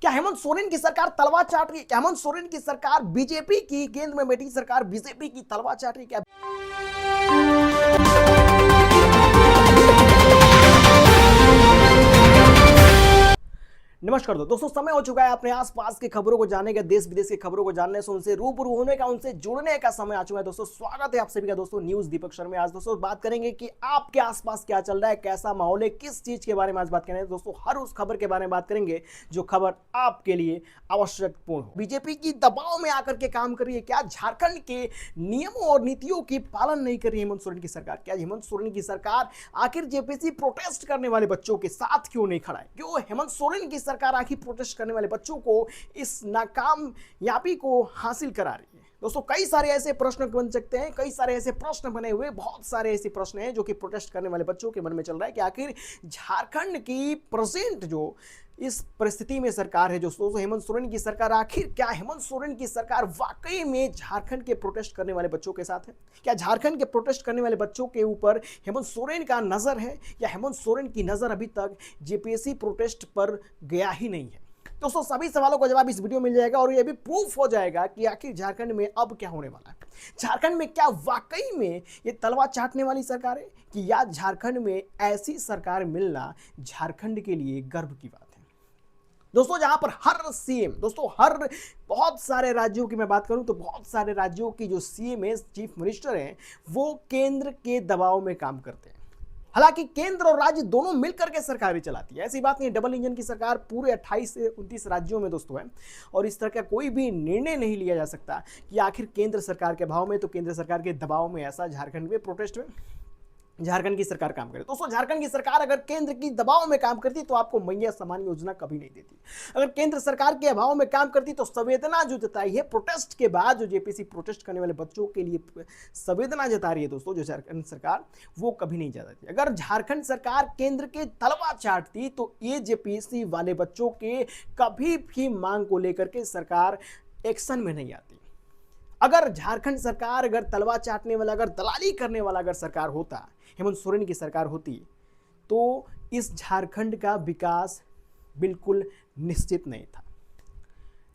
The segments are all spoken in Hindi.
क्या हेमंत सोरेन की सरकार तलवार चाट रही है? क्या हेमंत सोरेन की सरकार बीजेपी की, केंद्र में बैठी सरकार बीजेपी की तलवार चाट रही है क्या? नमस्कार दोस्तों, समय हो चुका है अपने आसपास की खबरों को जानने का, देश विदेश की खबरों को जानने से, उनसे रूबरू होने का, उनसे जुड़ने का समय आ चुका है। दोस्तों स्वागत है आप सभी का दोस्तों न्यूज दीपक शर्मा में। आज दोस्तों बात करेंगे कि आपके आसपास क्या चल रहा है, कैसा माहौल है, किस चीज के बारे में आज बात करेंगे। दोस्तों हर उस खबर के बारे में बात करेंगे जो खबर आपके लिए आवश्यकपूर्ण हो। बीजेपी की दबाव में आकर के काम कर रही है क्या? झारखंड के नियमों और नीतियों की पालन नहीं कर रही हेमंत सोरेन की सरकार? क्या हेमंत सोरेन की सरकार आखिर जेपीसी प्रोटेस्ट करने वाले बच्चों के साथ क्यों नहीं खड़ा है? क्यों हेमंत सोरेन की सरकार आखिर प्रोटेस्ट करने वाले बच्चों को इस नाकामयाबी को हासिल करा रही है? दोस्तों कई सारे ऐसे प्रश्न बन सकते हैं, कई सारे ऐसे प्रश्न बने हुए, बहुत सारे ऐसे प्रश्न हैं जो कि प्रोटेस्ट करने वाले बच्चों के मन में चल रहा है कि आखिर झारखंड की प्रेजेंट जो इस परिस्थिति में सरकार है, जो हेमंत सोरेन की सरकार, आखिर क्या हेमंत सोरेन की सरकार वाकई में झारखंड के प्रोटेस्ट करने वाले बच्चों के साथ है? क्या झारखंड के प्रोटेस्ट करने वाले बच्चों के ऊपर हेमंत सोरेन का नजर है, या हेमंत सोरेन की नजर अभी तक जेपीएससी प्रोटेस्ट पर गया ही नहीं है? दोस्तों सभी सवालों का जवाब इस वीडियो में मिल जाएगा और यह भी प्रूफ हो जाएगा कि आखिर झारखंड में अब क्या होने वाला है। झारखंड में क्या वाकई में ये तलवार चाटने वाली सरकार है, कि या झारखंड में ऐसी सरकार मिलना झारखंड के लिए गर्व की बात है? दोस्तों जहां पर हर सीएम, दोस्तों हर बहुत सारे राज्यों की मैं बात करूं तो बहुत सारे राज्यों की जो सीएम है, चीफ मिनिस्टर हैं, वो केंद्र के दबाव में काम करते हैं। हालांकि केंद्र और राज्य दोनों मिलकर के सरकारें चलाती है, ऐसी बात नहीं। डबल इंजन की सरकार पूरे 28 से 29 राज्यों में दोस्तों है, और इस तरह का कोई भी निर्णय नहीं लिया जा सकता कि आखिर केंद्र सरकार के भाव में, तो केंद्र सरकार के दबाव में ऐसा झारखंड में प्रोटेस्ट में झारखंड की सरकार काम करे। दोस्तों झारखंड की सरकार अगर केंद्र की दबाव में काम करती तो आपको मैया सम्मान योजना कभी नहीं देती। अगर केंद्र सरकार के अभाव में काम करती तो संवेदना जो जताई है प्रोटेस्ट के बाद, जो जेपीसी प्रोटेस्ट करने वाले बच्चों के लिए संवेदना जता रही है दोस्तों जो झारखंड सरकार, वो कभी नहीं जताती। अगर झारखंड सरकार केंद्र के तलवा चाटती तो ये जेपीसी वाले बच्चों के कभी भी मांग को लेकर के सरकार एक्शन में नहीं आती। अगर झारखंड सरकार, अगर तलवा चाटने वाला, अगर दलाली करने वाला अगर सरकार होता, हेमंत सोरेन की सरकार होती, तो इस झारखंड का विकास बिल्कुल निश्चित नहीं था।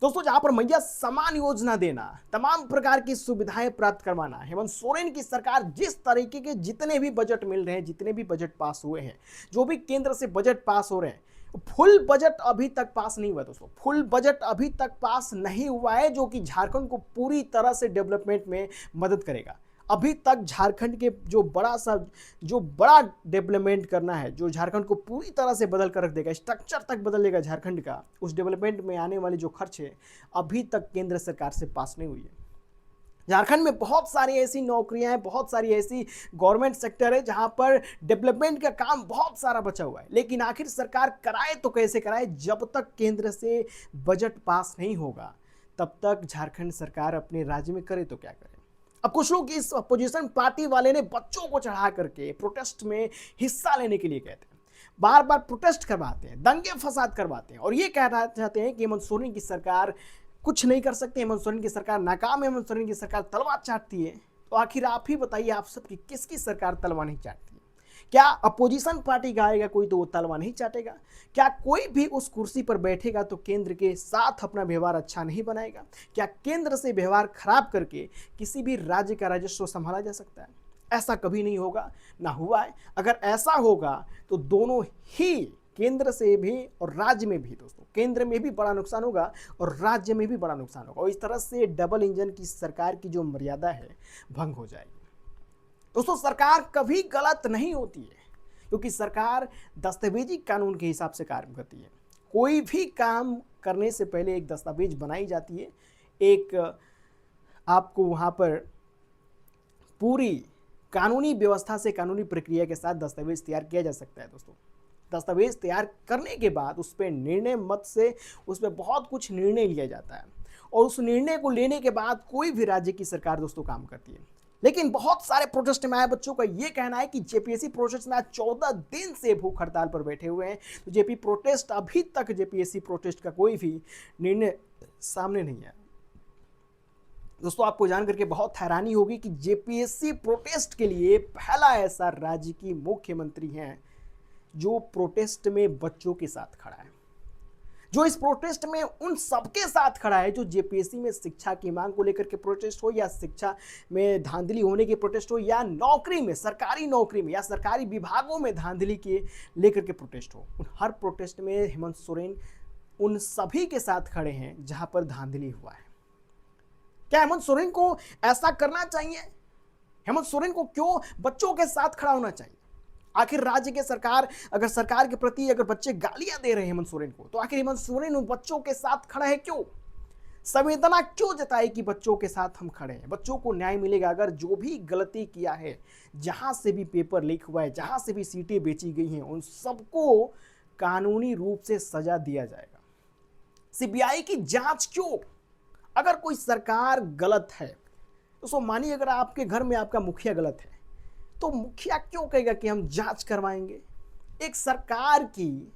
दोस्तों जहां पर मैया समान योजना देना, तमाम प्रकार की सुविधाएं प्राप्त करवाना, हेमंत सोरेन की सरकार जिस तरीके के जितने भी बजट मिल रहे हैं, जितने भी बजट पास हुए हैं, जो भी केंद्र से बजट पास हो रहे हैं, फुल बजट अभी तक पास नहीं हुआ दोस्तों। फुल बजट अभी तक पास नहीं हुआ है जो कि झारखंड को पूरी तरह से डेवलपमेंट में मदद करेगा। अभी तक झारखंड के जो बड़ा डेवलपमेंट करना है, जो झारखंड को पूरी तरह से बदल कर रख देगा, स्ट्रक्चर तक बदल देगा झारखंड का, उस डेवलपमेंट में आने वाले जो खर्च है अभी तक केंद्र सरकार से पास नहीं हुई है। झारखंड में बहुत सारी ऐसी नौकरियां हैं, बहुत सारी ऐसी गवर्नमेंट सेक्टर है जहां पर डेवलपमेंट का काम बहुत सारा बचा हुआ है, लेकिन आखिर सरकार कराए तो कैसे कराए? जब तक केंद्र से बजट पास नहीं होगा तब तक झारखंड सरकार अपने राज्य में करे तो क्या करे। अब कुछ लोग इस अपोजिशन पार्टी वाले ने बच्चों को चढ़ा करके प्रोटेस्ट में हिस्सा लेने के लिए कहते हैं, बार बार प्रोटेस्ट करवाते हैं, दंगे फसाद करवाते हैं, और ये कहना चाहते हैं कि हेमंत सोरेन की सरकार कुछ नहीं कर सकते, हेमंत सोरेन की सरकार नाकाम है, हेमंत सोरेन की सरकार तलवार चाटती है। तो आखिर आप ही बताइए, आप सबकी किसकी सरकार तलवार नहीं चाटती है? क्या अपोजिशन पार्टी का आएगा कोई तो वो तलवार नहीं चाटेगा? क्या कोई भी उस कुर्सी पर बैठेगा तो केंद्र के साथ अपना व्यवहार अच्छा नहीं बनाएगा? क्या केंद्र से व्यवहार खराब करके किसी भी राज्य का राजस्व संभाला जा सकता है? ऐसा कभी नहीं होगा, ना हुआ है। अगर ऐसा होगा तो दोनों ही, केंद्र से भी और राज्य में भी दोस्तों, केंद्र में भी बड़ा नुकसान होगा और राज्य में भी बड़ा नुकसान होगा, और इस तरह से डबल इंजन की सरकार की जो मर्यादा है भंग हो जाएगी। दोस्तों सरकार कभी गलत नहीं होती है, क्योंकि सरकार दस्तावेजी कानून के हिसाब से काम करती है। कोई भी काम करने से पहले एक दस्तावेज बनाई जाती है, एक आपको वहां पर पूरी कानूनी व्यवस्था से, कानूनी प्रक्रिया के साथ दस्तावेज तैयार किया जा सकता है। दोस्तों दस्तावेज तैयार करने के बाद उस पर निर्णय मत से, उस पर बहुत कुछ निर्णय लिया जाता है, और उस निर्णय को लेने के बाद कोई भी राज्य की सरकार दोस्तों काम करती है। लेकिन बहुत सारे प्रोटेस्ट में आए बच्चों का यह कहना है कि जेपीएससी प्रोटेस्ट में आज 14 दिन से भूख हड़ताल पर बैठे हुए हैं, तो अभी तक जेपीएससी प्रोटेस्ट का कोई भी निर्णय सामने नहीं आया। दोस्तों आपको जान करके बहुत हैरानी होगी कि जेपीएससी प्रोटेस्ट के लिए पहला ऐसा राज्य की मुख्यमंत्री हैं जो प्रोटेस्ट में बच्चों के साथ खड़ा है। जो इस प्रोटेस्ट में उन सबके साथ खड़ा है जो जेपीएससी में शिक्षा की मांग को लेकर के प्रोटेस्ट हो, या शिक्षा में धांधली होने की प्रोटेस्ट हो, या नौकरी में, सरकारी नौकरी में या सरकारी विभागों में धांधली के लेकर के प्रोटेस्ट हो। उन हर प्रोटेस्ट में हेमंत सोरेन उन सभी के साथ खड़े हैं जहां पर धांधली हुआ है। क्या हेमंत सोरेन को ऐसा करना चाहिए? हेमंत सोरेन को क्यों बच्चों के साथ खड़ा होना चाहिए? आखिर राज्य के सरकार, अगर सरकार के प्रति अगर बच्चे गालियां दे रहे हैं हेमंत सोरेन को, तो आखिर हेमंत सोरेन उन बच्चों के साथ खड़ा है क्यों? संवेदना क्यों जताई कि बच्चों के साथ हम खड़े हैं? बच्चों को न्याय मिलेगा। अगर जो भी गलती किया है, जहां से भी पेपर लीक हुआ है, जहां से भी सीटें बेची गई हैं, उन सबको कानूनी रूप से सजा दिया जाएगा। सीबीआई की जांच क्यों? अगर कोई सरकार गलत है तो मानिए अगर आपके घर में आपका मुखिया गलत है, तो मुखिया क्यों कहेगा कि हम जांच करवाएंगे? एक सरकार की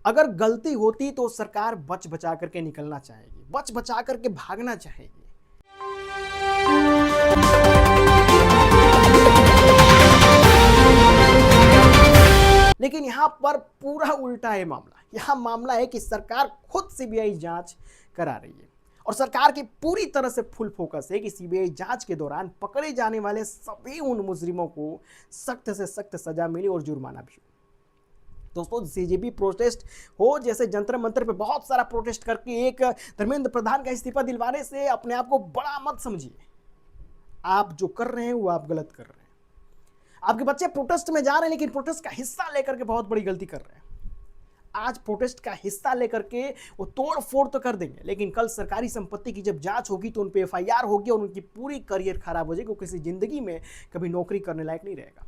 अगर गलती होती तो सरकार बच बचा करके निकलना चाहेगी, बच बचा करके भागना चाहेगी। लेकिन यहां पर पूरा उल्टा है मामला। यहां मामला है कि सरकार खुद सीबीआई जांच करा रही है और सरकार की पूरी तरह से फुल फोकस है कि सीबीआई जांच के दौरान पकड़े जाने वाले सभी उन मुजरिमों को सख्त से सख्त सजा मिले और जुर्माना भी हो। दोस्तों, सीजेपी प्रोटेस्ट हो, जैसे जंतर मंतर पे बहुत सारा प्रोटेस्ट करके एक धर्मेंद्र प्रधान का इस्तीफा दिलवाने से अपने आप को बड़ा मत समझिए। आप जो कर रहे हैं वो आप गलत कर रहे हैं। आपके बच्चे प्रोटेस्ट में जा रहे हैं, लेकिन प्रोटेस्ट का हिस्सा लेकर के बहुत बड़ी गलती कर रहे हैं। आज प्रोटेस्ट का हिस्सा लेकर के वो तोड़ फोड़ तो कर देंगे, लेकिन कल सरकारी संपत्ति की जब जांच होगी तो उन पे एफआईआर होगी और उनकी पूरी करियर खराब हो जाएगी। वो किसी जिंदगी में कभी नौकरी करने लायक नहीं रहेगा।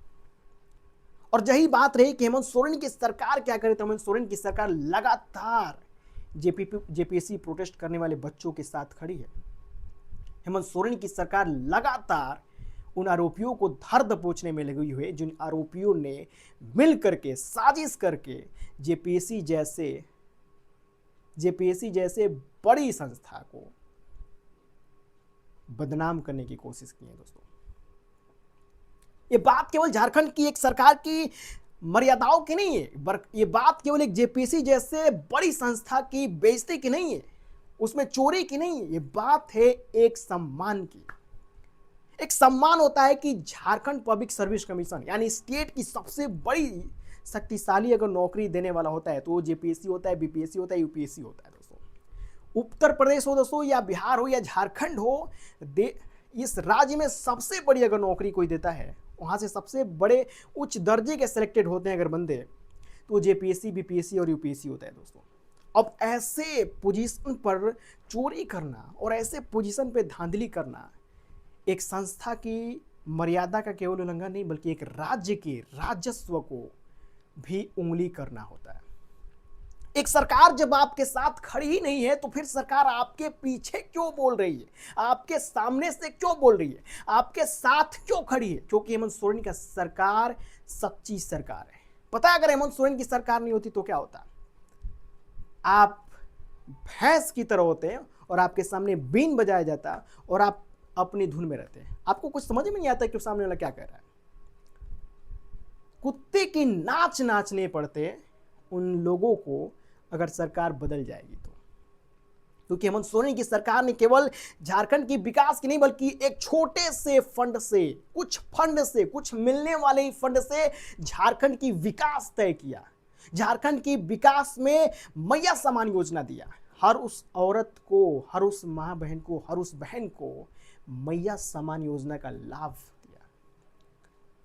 और यही बात रही कि हेमंत सोरेन की सरकार क्या करे, तो हेमंत सोरेन की सरकार लगातार जेपीएससी प्रोटेस्ट करने वाले बच्चों के साथ खड़ी है। हेमंत सोरेन की सरकार लगातार उन आरोपियों को धर दबोचने में लगी हुई है, जिन आरोपियों ने मिल करके साजिश करके जेपीएससी जैसे बड़ी संस्था को बदनाम करने की कोशिश की है। दोस्तों, ये बात केवल झारखंड की एक सरकार की मर्यादाओं की नहीं है, ये बात केवल एक जेपीएससी जैसे बड़ी संस्था की बेइज्जती की नहीं है, उसमें चोरी की नहीं है। ये बात है एक सम्मान की। एक सम्मान होता है कि झारखंड पब्लिक सर्विस कमीशन यानी स्टेट की सबसे बड़ी शक्तिशाली अगर नौकरी देने वाला होता है तो वो जेपीएससी होता है, बीपीएससी होता है, यूपीएससी होता है। दोस्तों, उत्तर प्रदेश हो दोस्तों, या बिहार हो, या झारखंड हो, इस राज्य में सबसे बड़ी अगर नौकरी कोई देता है, वहां से सबसे बड़े उच्च दर्जे के सिलेक्टेड होते हैं अगर बंदे, तो जेपीएससी, बीपीएससी और यूपीएससी होता है। दोस्तों, अब ऐसे पोजीशन पर चोरी करना और ऐसे पोजीशन पे धांधली करना एक संस्था की मर्यादा का केवल उल्लंघन नहीं, बल्कि एक राज्य के राजस्व को भी उंगली करना होता है। एक सरकार जब आपके साथ खड़ी ही नहीं है तो फिर सरकार आपके पीछे क्यों बोल रही है, आपके सामने से क्यों बोल रही है, आपके साथ क्यों खड़ी है? क्योंकि हेमंत सोरेन का सरकार सच्ची सरकार है। पता है, अगर हेमंत सोरेन की सरकार नहीं होती तो क्या होता? आप भैंस की तरह होते हैं और आपके सामने बीन बजाया जाता और आप अपनी धुन में रहते हैं। आपको कुछ समझ में नहीं आता कि सामने वाला क्या कह रहा है। कुत्ते की नाच नाचने पड़ते उन लोगों को अगर सरकार बदल जाएगी तो। क्योंकि हेमंत सोरेन की सरकार ने केवल झारखंड की विकास की नहीं, बल्कि एक छोटे से फंड से, कुछ मिलने वाले ही फंड से झारखंड की विकास तय किया। झारखंड की विकास में मैया समान योजना दिया। हर उस औरत को, हर उस माँ बहन को, हर उस बहन को मैया समान योजना का लाभ दिया।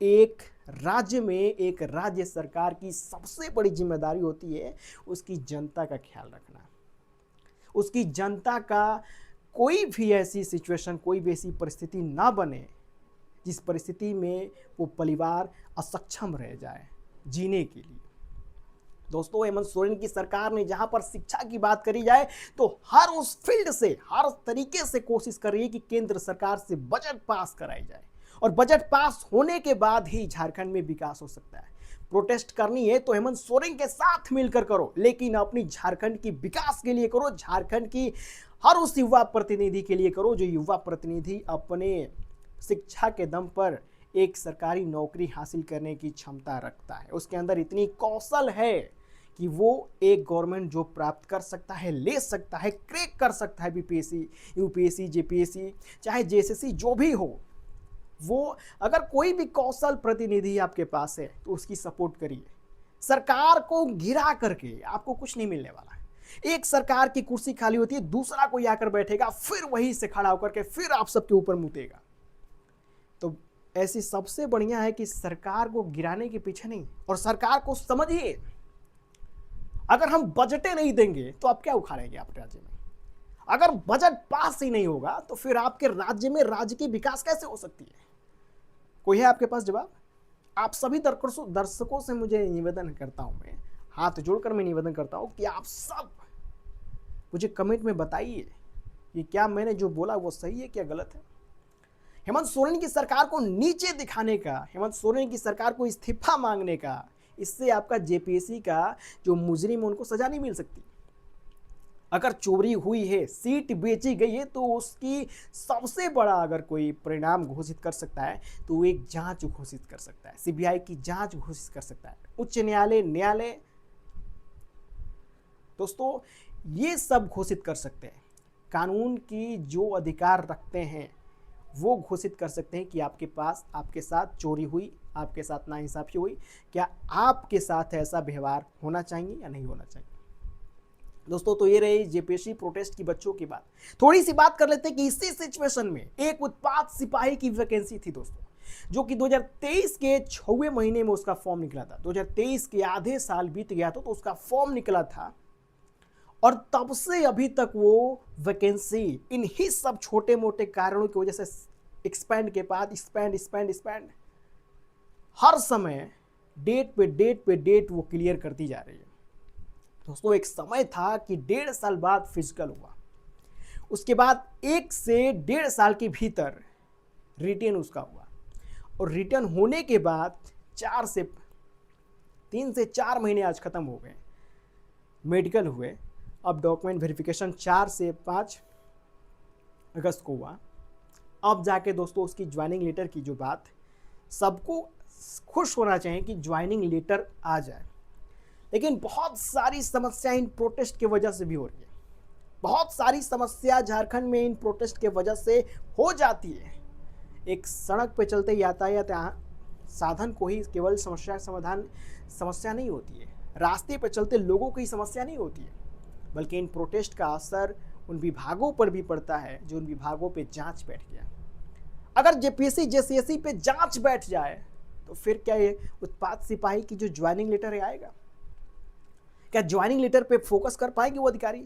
एक राज्य में एक राज्य सरकार की सबसे बड़ी जिम्मेदारी होती है उसकी जनता का ख्याल रखना, उसकी जनता का कोई भी ऐसी सिचुएशन, कोई भी ऐसी परिस्थिति ना बने जिस परिस्थिति में वो परिवार असक्षम रह जाए जीने के लिए। दोस्तों, हेमंत सोरेन की सरकार ने जहां पर शिक्षा की बात करी जाए तो हर उस फील्ड से, हर तरीके से कोशिश कर रही है कि केंद्र सरकार से बजट पास कराई जाए और बजट पास होने के बाद ही झारखंड में विकास हो सकता है। प्रोटेस्ट करनी है तो हेमंत सोरेन के साथ मिलकर करो, लेकिन अपनी झारखंड की विकास के लिए करो, झारखंड की हर उस युवा प्रतिनिधि के लिए करो जो युवा प्रतिनिधि अपने शिक्षा के दम पर एक सरकारी नौकरी हासिल करने की क्षमता रखता है। उसके अंदर इतनी कौशल है कि वो एक गवर्नमेंट जॉब प्राप्त कर सकता है, ले सकता है, क्रैक कर सकता है, बीपीएससी, यूपीएससी, जेपीएससी, चाहे जेएसएससी जो भी हो, वो अगर कोई भी कौशल प्रतिनिधि आपके पास है तो उसकी सपोर्ट करिए। सरकार को गिरा करके आपको कुछ नहीं मिलने वाला है। एक सरकार की कुर्सी खाली होती है, दूसरा कोई आकर बैठेगा, फिर वहीं से खड़ा होकर के फिर आप सबके ऊपर मुतेगा। तो ऐसी सबसे बढ़िया है कि सरकार को गिराने के पीछे नहीं, और सरकार को समझिए, अगर हम बजटें नहीं देंगे तो आप क्या उखाड़ेंगे आपके राज्य में? अगर बजट पास ही नहीं होगा तो फिर आपके राज्य में राज्य की विकास कैसे हो सकती है? कोई है आपके पास जवाब? आप सभी दर्शकों से मुझे निवेदन करता हूं, मैं हाथ जोड़कर मैं निवेदन करता हूं कि आप सब मुझे कमेंट में बताइए कि क्या मैंने जो बोला वो सही है क्या गलत है। हेमंत सोरेन की सरकार को नीचे दिखाने का, हेमंत सोरेन की सरकार को इस्तीफा मांगने का, इससे आपका जेपीएससी का जो मुजरिम है उनको सजा नहीं मिल सकती। अगर चोरी हुई है, सीट बेची गई है, तो उसकी सबसे बड़ा अगर कोई परिणाम घोषित कर सकता है तो वो एक जांच घोषित कर सकता है, सीबीआई की जांच घोषित कर सकता है, उच्च न्यायालय दोस्तों ये सब घोषित कर सकते हैं। कानून की जो अधिकार रखते हैं वो घोषित कर सकते हैं कि आपके पास, आपके साथ चोरी हुई, आपके साथ नाइंसाफी हुई, क्या आपके साथ ऐसा व्यवहार होना चाहिए या नहीं होना चाहिए। दोस्तों तो ये रही जेपीएससी प्रोटेस्ट की बच्चों की बात। थोड़ी सी बात कर लेते हैं कि इसी सिचुएशन में एक उत्पाद सिपाही की वैकेंसी थी दोस्तों, जो कि 2023 के 6वें महीने में उसका फॉर्म निकला था। 2023 के आधे साल बीत गया था तो उसका फॉर्म निकला था, और तब से अभी तक वो वैकेंसी इन ही सब छोटे मोटे कारणों की वजह से एक्सपैंड के बाद एक्सपैंड हर समय डेट पे डेट वो क्लियर करती जा रही है। दोस्तों एक समय था कि 1.5 साल बाद फिजिकल हुआ, उसके बाद 1 से 1.5 साल के भीतर रिटर्न उसका हुआ, और रिटर्न होने के बाद 3 से 4 महीने आज खत्म हो गए, मेडिकल हुए, अब डॉक्यूमेंट वेरिफिकेशन 4 से 5 अगस्त को हुआ। अब जाके दोस्तों उसकी ज्वाइनिंग लेटर की जो बात, सबको खुश होना चाहिए कि ज्वाइनिंग लेटर आ जाए, लेकिन बहुत सारी समस्या इन प्रोटेस्ट की वजह से भी हो रही है। बहुत सारी समस्या झारखंड में इन प्रोटेस्ट के वजह से हो जाती है। एक सड़क पे चलते यातायात साधन को ही केवल समस्या नहीं होती है, रास्ते पे चलते लोगों की समस्या नहीं होती है, बल्कि इन प्रोटेस्ट का असर उन विभागों पर भी पड़ता है जो उन विभागों पे जांच बैठ गया। अगर जेपीएससी जेसीएससी पे जांच बैठ जाए तो फिर क्या ये उत्पाद सिपाही की जो ज्वाइनिंग लेटर आएगा, क्या ज्वाइनिंग लेटर पे फोकस कर पाएंगे वो अधिकारी?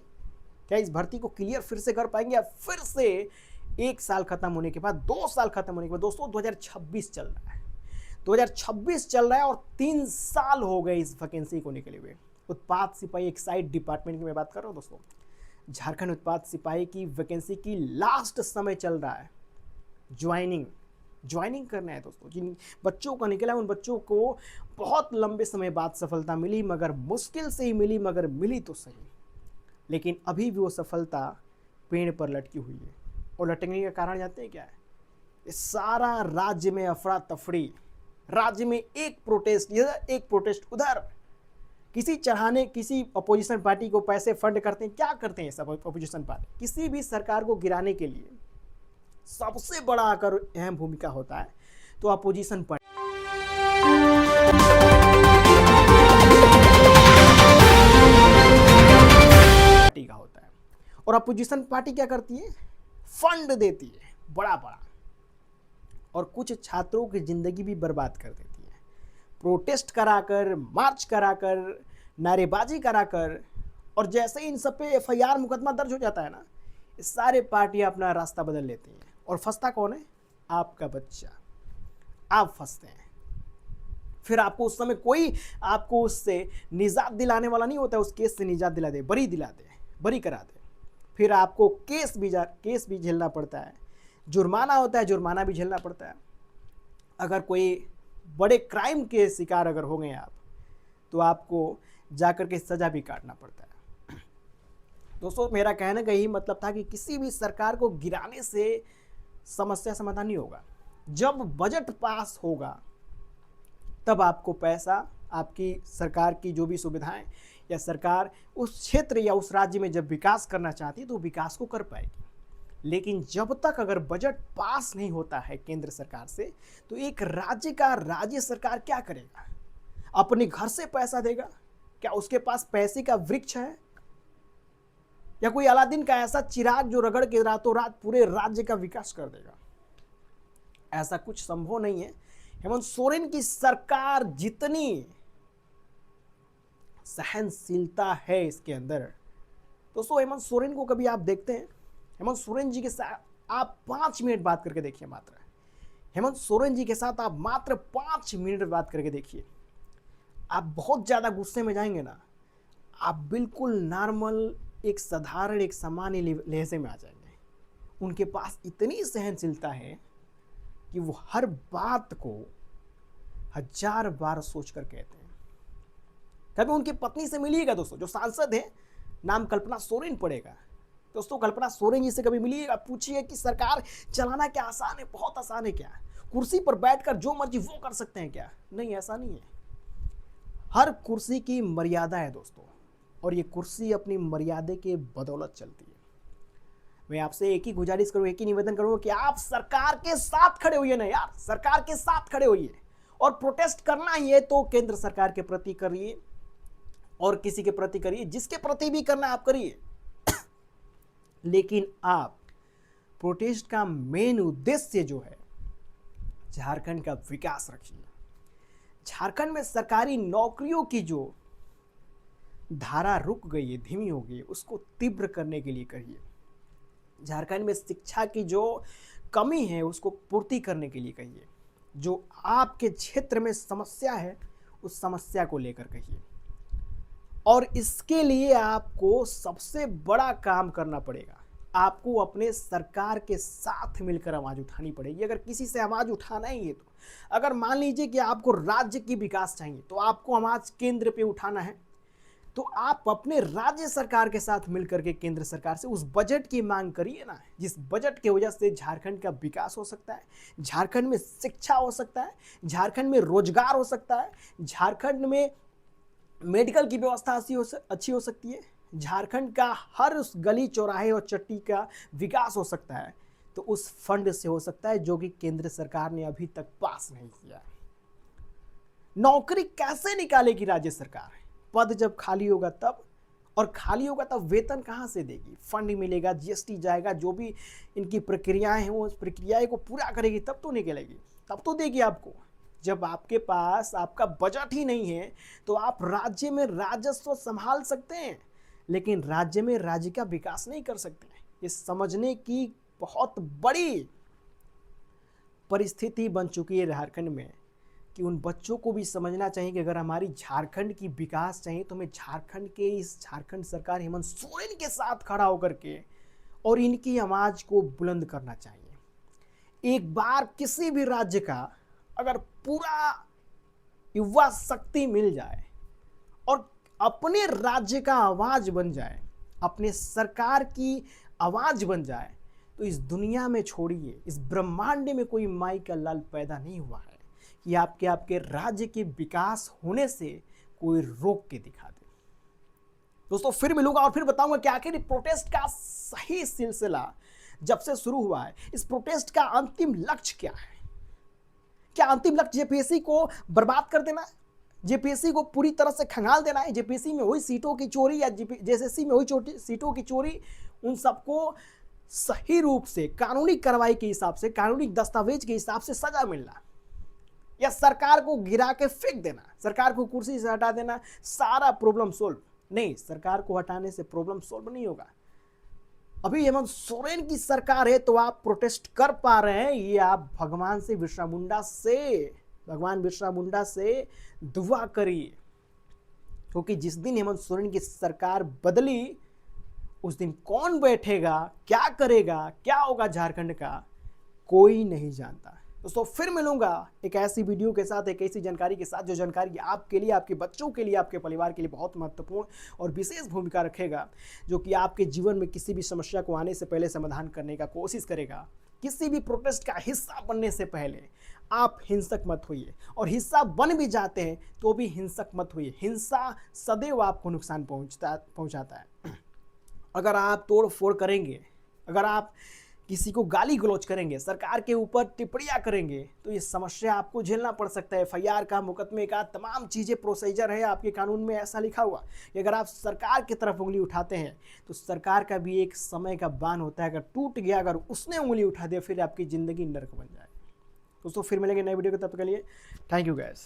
क्या इस भर्ती को क्लियर फिर से कर पाएंगे, या फिर से 1 साल खत्म होने के बाद, 2 साल खत्म होने के बाद, दोस्तों 2026 चल रहा है, 2026 चल रहा है और 3 साल हो गए इस वैकेंसी को निकले हुए। उत्पाद सिपाही एक्साइज डिपार्टमेंट की मैं बात कर रहा हूँ दोस्तों, झारखंड उत्पाद सिपाही की वैकेंसी की लास्ट समय चल रहा है। ज्वाइनिंग करना है दोस्तों। जिन बच्चों का निकला उन बच्चों को बहुत लंबे समय बाद सफलता मिली, मगर मुश्किल से ही मिली, मगर मिली तो सही, लेकिन अभी भी वो सफलता पेड़ पर लटकी हुई है। और लटकने का कारण जानते हैं क्या है? सारा राज्य में अफरा तफरी, राज्य में एक प्रोटेस्ट इधर एक प्रोटेस्ट उधर, किसी अपोजिशन पार्टी को पैसे फंड करते हैं। क्या करते हैं सब अपोजिशन पार्टी? किसी भी सरकार को गिराने के लिए सबसे बड़ा अगर अहम भूमिका होता है तो अपोजिशन पार्टी का होता है। और अपोजिशन पार्टी क्या करती है? फंड देती है बड़ा बड़ा, और कुछ छात्रों की जिंदगी भी बर्बाद कर देती है, प्रोटेस्ट कराकर, मार्च कराकर, नारेबाजी कराकर। और जैसे ही इन सब पे एफआईआर मुकदमा दर्ज हो जाता है ना, सारे पार्टियां अपना रास्ता बदल लेती हैं, और फंसता कौन है? आपका बच्चा। आप फंसते हैं। फिर आपको उस समय कोई आपको उससे निजात दिलाने वाला नहीं होता, उस केस से निजात दिला दे, बरी करा दे। फिर आपको केस भी झेलना पड़ता है, जुर्माना होता है, जुर्माना भी झेलना पड़ता है। अगर कोई बड़े क्राइम के शिकार अगर हो गए आप, तो आपको जाकर के सजा भी काटना पड़ता है। दोस्तों मेरा कहने का यही मतलब था कि किसी भी सरकार को गिराने से समस्या समाधान नहीं होगा। जब बजट पास होगा तब आपको पैसा, आपकी सरकार की जो भी सुविधाएं या सरकार उस क्षेत्र या उस राज्य में जब विकास करना चाहती है तो विकास को कर पाएगी। लेकिन जब तक अगर बजट पास नहीं होता है केंद्र सरकार से, तो एक राज्य का राज्य सरकार क्या करेगा? अपने घर से पैसा देगा? क्या उसके पास पैसे का वृक्ष है? या कोई अलादीन का ऐसा चिराग जो रगड़ के रातों रात पूरे राज्य का विकास कर देगा? ऐसा कुछ संभव नहीं है। हेमंत सोरेन की सरकार जितनी सहनशीलता है इसके अंदर, दोस्तों हेमंत सोरेन को कभी आप देखते हैं? हेमंत सोरेन जी के साथ आप 5 मिनट बात करके देखिए। मात्र हेमंत सोरेन जी के साथ आप मात्र 5 मिनट बात करके देखिए। आप बहुत ज्यादा गुस्से में जाएंगे ना, आप बिल्कुल नॉर्मल एक साधारण एक सामान्य लहजे में आ जाएंगे। उनके पास इतनी सहनशीलता है कि वो हर बात को 1000 बार सोच कर कहते हैं। कभी उनकी पत्नी से मिलिएगा दोस्तों, जो सांसद है, नाम कल्पना सोरेन पड़ेगा। दोस्तों कल्पना सोरेन जी से कभी मिलिएगा, पूछिए कि सरकार चलाना क्या आसान है? बहुत आसान है क्या? कुर्सी पर बैठकर जो मर्जी वो कर सकते हैं क्या? नहीं, ऐसा नहीं है। हर कुर्सी की मर्यादा है दोस्तों, और ये कुर्सी अपनी मर्यादा के बदौलत चलती है। मैं आपसे एक ही गुजारिश करूँ, एक ही निवेदन करूँगा कि आप सरकार के साथ खड़े होइए ना यार, सरकार के साथ खड़े होइए। और प्रोटेस्ट करना ही है तो केंद्र सरकार के प्रति करिए और किसी के प्रति करिए, जिसके प्रति भी करना आप करिए। लेकिन आप प्रोटेस्ट का मेन उद्देश्य जो है झारखंड का विकास रखिए। झारखंड में सरकारी नौकरियों की जो धारा रुक गई है, धीमी हो गई है, उसको तीव्र करने के लिए करिए। झारखंड में शिक्षा की जो कमी है उसको पूर्ति करने के लिए कहिए। जो आपके क्षेत्र में समस्या है उस समस्या को लेकर कहिए। और इसके लिए आपको सबसे बड़ा काम करना पड़ेगा, आपको अपने सरकार के साथ मिलकर आवाज उठानी पड़ेगी। अगर किसी से आवाज उठाना ही है तो, अगर मान लीजिए कि आपको राज्य की विकास चाहिए तो आपको आवाज केंद्र पे उठाना है, तो आप अपने राज्य सरकार के साथ मिलकर के केंद्र सरकार से उस बजट की मांग करिए ना, जिस बजट की वजह से झारखंड का विकास हो सकता है, झारखंड में शिक्षा हो सकता है, झारखंड में रोजगार हो सकता है, झारखंड में मेडिकल की व्यवस्था अच्छी हो सकती है, झारखंड का हर उस गली चौराहे और चट्टी का विकास हो सकता है। तो उस फंड से हो सकता है जो कि केंद्र सरकार ने अभी तक पास नहीं किया। नौकरी कैसे निकालेगी राज्य सरकार? पद जब खाली होगा तब, और खाली होगा तब वेतन कहां से देगी? फंड मिलेगा, जीएसटी जाएगा, जो भी इनकी प्रक्रियाएं हैं वो उस प्रक्रियाएं को पूरा करेगी तब तो निकलेगी, तब तो देगी आपको। जब आपके पास आपका बजट ही नहीं है तो आप राज्य में राजस्व संभाल सकते हैं, लेकिन राज्य में राज्य का विकास नहीं कर सकते। ये समझने की बहुत बड़ी परिस्थिति बन चुकी है झारखंड में कि उन बच्चों को भी समझना चाहिए कि अगर हमारी झारखंड की विकास चाहिए तो हमें झारखंड के इस झारखंड सरकार हेमंत सोरेन के साथ खड़ा होकर के और इनकी आवाज को बुलंद करना चाहिए। एक बार किसी भी राज्य का अगर पूरा युवा शक्ति मिल जाए और अपने राज्य का आवाज बन जाए, अपने सरकार की आवाज बन जाए, तो इस दुनिया में छोड़िए, इस ब्रह्मांड में कोई माई का लाल पैदा नहीं हुआ है कि आपके राज्य के विकास होने से कोई रोक के दिखा दे। दोस्तों फिर मिलूंगा और फिर बताऊंगा कि आखिर प्रोटेस्ट का सही सिलसिला जब से शुरू हुआ है, इस प्रोटेस्ट का अंतिम लक्ष्य क्या है? क्या अंतिम लक्ष्य जेपीएससी को बर्बाद कर देना है? जेपीएससी को पूरी तरह से खंगाल देना है? जेपीएससी में हुई सीटों की चोरी या जेएसएससी में हुई सीटों की चोरी, उन सबको सही रूप से कानूनी कार्रवाई के हिसाब से, कानूनी दस्तावेज के हिसाब से सजा मिलना, या सरकार को गिरा के फेंक देना, सरकार को कुर्सी से हटा देना, सारा प्रॉब्लम सोल्व? नहीं, सरकार को हटाने से प्रॉब्लम सोल्व नहीं होगा। अभी हेमंत सोरेन की सरकार है तो आप प्रोटेस्ट कर पा रहे हैं, ये आप भगवान बिरसा मुंडा से दुआ करिए, क्योंकि जिस दिन हेमंत सोरेन की सरकार बदली उस दिन कौन बैठेगा, क्या करेगा, क्या होगा झारखंड का, कोई नहीं जानता। दोस्तों फिर मिलूंगा एक ऐसी वीडियो के साथ, एक ऐसी जानकारी के साथ जो जानकारी आपके लिए, आपके बच्चों के लिए, आपके परिवार के लिए बहुत महत्वपूर्ण और विशेष भूमिका रखेगा, जो कि आपके जीवन में किसी भी समस्या को आने से पहले समाधान करने का कोशिश करेगा। किसी भी प्रोटेस्ट का हिस्सा बनने से पहले आप हिंसक मत होइए, और हिस्सा बन भी जाते हैं तो भी हिंसक मत होइए। हिंसा सदैव आपको नुकसान पहुंचाता है। अगर आप तोड़ फोड़ करेंगे, अगर आप किसी को गाली गलौज करेंगे, सरकार के ऊपर टिप्पणियां करेंगे, तो ये समस्या आपको झेलना पड़ सकता है। एफआईआर का, मुकदमे का, तमाम चीज़ें प्रोसीजर है आपके कानून में, ऐसा लिखा हुआ कि अगर आप सरकार की तरफ उंगली उठाते हैं तो सरकार का भी एक समय का बान होता है। अगर टूट गया, अगर उसने उंगली उठा दिया, फिर आपकी ज़िंदगी नर्क बन जाए। दोस्तों फिर मिलेंगे नए वीडियो के, तब तक के लिए थैंक यू गाइस।